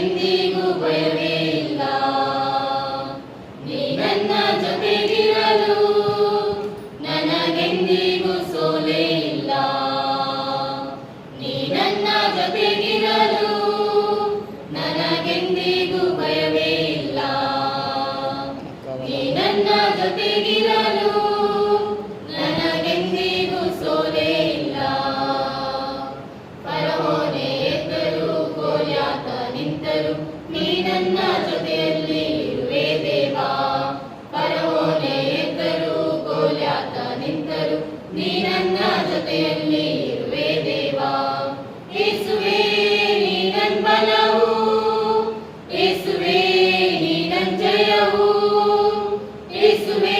ನನಗೆಂದಿಗೂ ಭಯವೇ ಇಲ್ಲ. ನೀ ನನ್ನ ಜೊತೆಗಿರಲು ನನಗೆಂದಿಗೂ ಸೋಲೇ ಇಲ್ಲ. ನೀ ನನ್ನ ಜೊತೆಗಿರಲು ನನಗೆಂದಿಗೂ ಭಯವೇ ಇಲ್ಲ. ನೀ ನನ್ನ ಜೊತೆಗಿರಲು ನನಗೆಂದಿಗೂ ಸೋಲೇ ಇಲ್ಲ. ಫರೋಹನೇ ಎದ್ದರು, ಗೋಲ್ಯಾತ ನಿಂತರು, ನೀ ನನ್ನ ಜೊತೆಯಲ್ಲಿ ಇರುವೆ ದೇವಾ. ಫರೋಹನೇ ಎದ್ದರು, ಗೋಲ್ಯಾತ ನಿಂತರು, ನೀ ನನ್ನ ಜೊತೆಯಲ್ಲಿ ಇರುವೆ ದೇವಾ. ಯೇಸುವೇ ನೀ ನನ್ನ ಬಲವು, ಯೇಸುವೇ ನೀ ನನ್ನ ಜಯವು, ಯೇಸುವೇ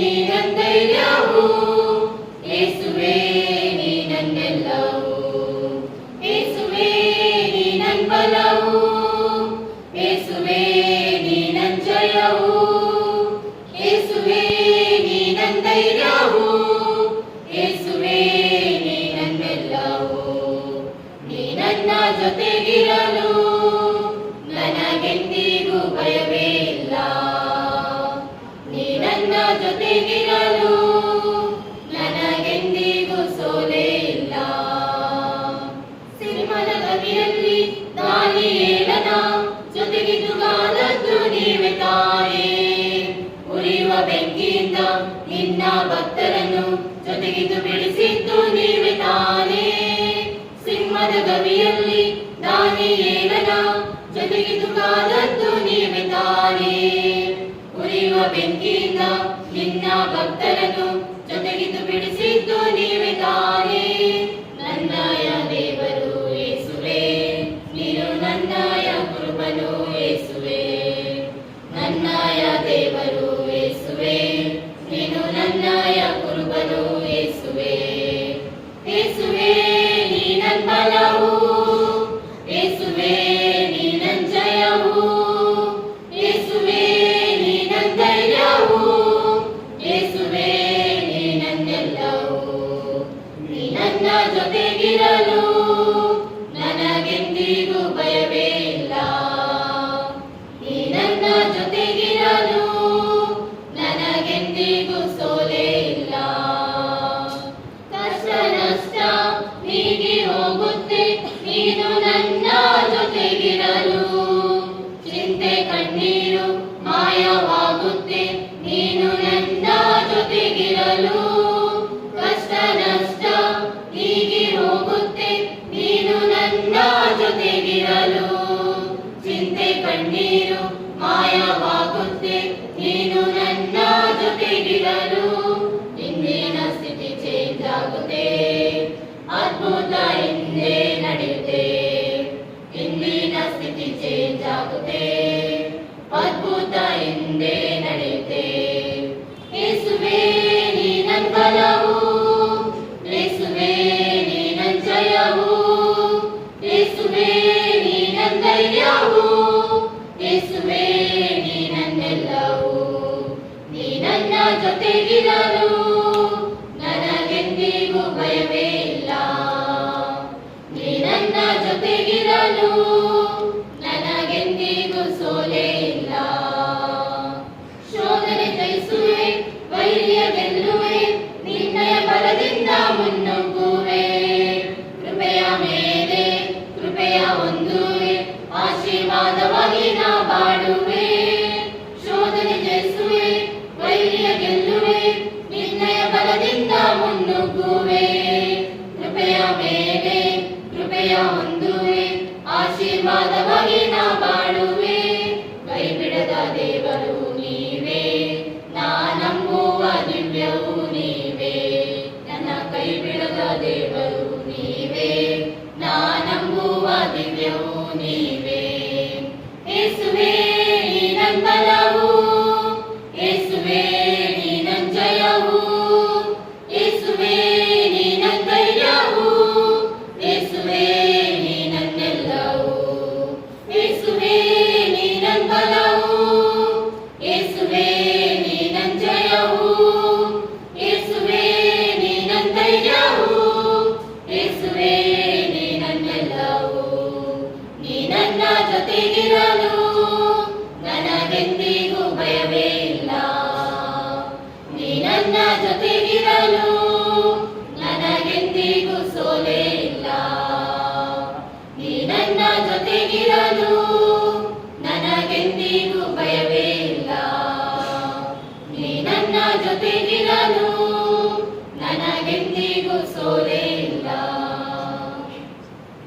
ನೀ ನನ್ನ ಧೈರ್ಯವು, ಯೇಸುವೇ ನೀ ನನ್ನೆಲ್ಲವೂ. ಯೇಸುವೇ ನೀ ನನ್ನ ಬಲವು, ಯೇಸುವೇ ನೀ ನನ್ನ ಜಯವು, ಯೇಸುವೇ ನೀ ನನ್ನ ಧೈರ್ಯವು, ಯೇಸುವೇ ನೀ ನನ್ನೆಲ್ಲವೂ. ನೀ ನನ್ನ ಜೊತೆಗಿರಲು ನನಗೆಂದಿಗೂ ಭಯವೇ ಇಲ್ಲ. ನೀ ನನ್ನ ಜೊತೆಗಿರಲು ನನಗೆಂದಿಗೂ ಸೋಲೇ ಇಲ್ಲ. ಸಿಂಹದ ಗವಿಯಲ್ಲಿ ದಾನಿಯೇಲನ ಜೊತೆಗಿದ್ದುಗಾದದ್ದು ನೀವೇ ತಾನೇ. ಉರಿಯುವ ಬೆಂಕಿಯಿಂದ ನಿನ್ನ ಭಕ್ತರನ್ನು ಜೊತೆಗಿದ್ದು ಬಿಡಿಸಿದ್ದು ನೀವೇ ತಾನೇ. ಸಿಂಹದ ಗವಿಯಲ್ಲಿ ದಾನಿಯೇಲನ ಜೊತೆಗಿದ್ದುಗಾದದ್ದು ನೀವೇ ತಾನೇ. ಉರಿಯುವ ಬೆಂಕಿಯಿಂದ ನಿನ್ನ ಭಕ್ತರನ್ನು ಜೊತೆಗಿದ್ದು ಬಿಡಿಸಿದ್ದು ನೀವೇ ತಾನೇ. ನನ್ನಯ ದೇವರು ಯೇಸುವೇ, ನೀನು ನನ್ನಯ ಕುರುಬನು ಯೇಸುವೇ. ನನ್ನಯ ದೇವರು ಯೇಸುವೇ, ನೀನು ನನ್ನಯ ಕುರುಬನು ಯೇಸುವೇ. ಯೇಸುವೇ ನೀ ನನ್ನ ಬಲವು, ಯೇಸುವೇ ನೀ ನನ್ನ ಜಯವು, ಯೇಸುವೇ ನೀ ನನ್ನ ಧೈರ್ಯವು, ಯೇಸುವೇ ನೀ ನನ್ನೆಲ್ಲವೂ. ನೀ ನನ್ನ ಜೊತೆಗಿರಲು ನನಗೆಂದಿಗೂ ಭಯವೇ ಇಲ್ಲ. ನೀ ನನ್ನ ಜೊತೆಗಿರಲು ನನಗೆಂದಿಗೂ ಸೋಲೇ ಇಲ್ಲ. ಕಷ್ಟ ನಷ್ಟ ನೀಗಿ ಹೋಗುತ್ತೆ ನೀನು ನನ್ನ ಜೊತೆಗಿರಲು. ಚಿಂತೆ ಕಣ್ಣೀರು ಮಾಯವಾಗುತ್ತೆ ನೀನು ನನ್ನ ಜೊತೆಗಿರಲು. ಕಷ್ಟ ನಷ್ಟ ನೀಗಿ ಹೋಗುತ್ತೆ ನೀನು ನನ್ನ ಜೊತೆಗಿರಲು. ಚಿಂತೆ ಕಣ್ಣೀರು ಮಾಯವಾಗುತ್ತೆ ನೀನು ನನ್ನ ಜೊತೆಗಿರಲು. ಇಂದಿನ ಸ್ಥಿತಿ ಚೇಂಜ್ ಆಗುತ್ತೆ, ಅದ್ಭುತ ಹಿಂದೆ ನಡೆಯುತ್ತೆ. ಇಂದಿನ ಸ್ಥಿತಿ ಚೇಂಜ್ ಆಗುತ್ತೆ, ಅದ್ಭುತ ಹಿಂದೆ ನಡೆಯುತ್ತೆ. ಯೇಸುವೇ ನೀ ನನ್ನ ಬಲವು, ಯೇಸುವೇ ನೀ ನನ್ನ ಜಯವು, ಯೇಸುವೇ ನೀ ನನ್ನ ಧೈರ್ಯವು, ಯೇಸುವೇ ನೀ ನನ್ನೆಲ್ಲವೂ. ನೀ ನನ್ನ ಜೊತೆಗಿರಲು ನನಗೆಂದಿಗೂ ಭಯವೇ ಇಲ್ಲ. ನೀ ನನ್ನ ಜೊತೆಗಿರಲು ನನಗೆಂದಿಗೂ ಸೋಲೇ ಇಲ್ಲ. ಶೋಧನೆ ಜಯಿಸುವೆ, ವೈರಿಯ ಗೆಲ್ಲುವೆ, ನಿನ್ನಯ ಬಲದಿಂದ ಮುನ್ನುಗ್ಗುವೆ. ಕೃಪೆಯ ಮೇಲೆ ಕೃಪೆಯ ಹೊಂದುವೆ, ಆಶೀರ್ವಾದವಾಗಿ ನಾ ಬಾಳುವೆ. ಶೋಧನೆ ಜಯಿಸುವೆ, ವೈರಿಯ ಗೆಲ್ಲುವೆ, ನಿನ್ನಯ ಬಲದಿಂದ ಮುನ್ನುಗ್ಗುವೆ. ಕೃಪೆಯ ಮೇಲೆ ಕೃಪೆಯ ಹೊಂದುವೆ, ಆಶೀರ್ವಾದವಾಗಿ ನಾ ಬಾಳುವೆ. ಕೈ ಬಿಡದ ದೇವರು ನೀವೇ, ನಾ ನಂಬುವ ದಿವ್ಯವು ನೀವೇ. ನನ್ನ ಕೈ ಬಿಡದ ದೇವರು ನೀವೇ, ನಾ ನಂಬುವ ದಿವ್ಯವು ನೀವೇ. ಯೇಸುವೇ ನೀ ನನ್ನ ಬಲವು, ಯೇಸುವೇ ನೀ ನನ್ನ ಜಯವು, ಯೇಸುವೇ ನೀ ನನ್ನ ಧೈರ್ಯವು, ಯೇಸುವೇ ನೀ ನನ್ನೆಲ್ಲವೂ. ಯೇಸುವೇ ನೀ ನನ್ನ ಬಲವು, ಯೇಸುವೇ ನೀ ನನ್ನ ಜಯವು, ಯೇಸುವೇ ನೀ ನನ್ನ ಧೈರ್ಯವು, ಯೇಸುವೇ ನೀ ನನ್ನೆಲ್ಲವೂ. ನೀ ಜೊತೆಗಿರಲು ನನಗೆಂದಿಗೂ ಭಯವೇ ಇಲ್ಲ. ನೀ ನನ್ನ ಜೊತೆಗಿರಲು ನನಗೆಂದಿಗೂ ಸೋಲೇ ಇಲ್ಲ. ನೀ ನನ್ನ ಜೊತೆಗಿರಲು ನನಗೆಂದಿಗೂ ಭಯವೇ ಇಲ್ಲ. ನೀ ನನ್ನ ಜೊತೆಗಿರಲು ನನಗೆಂದಿಗೂ ಸೋಲೇ ಇಲ್ಲ.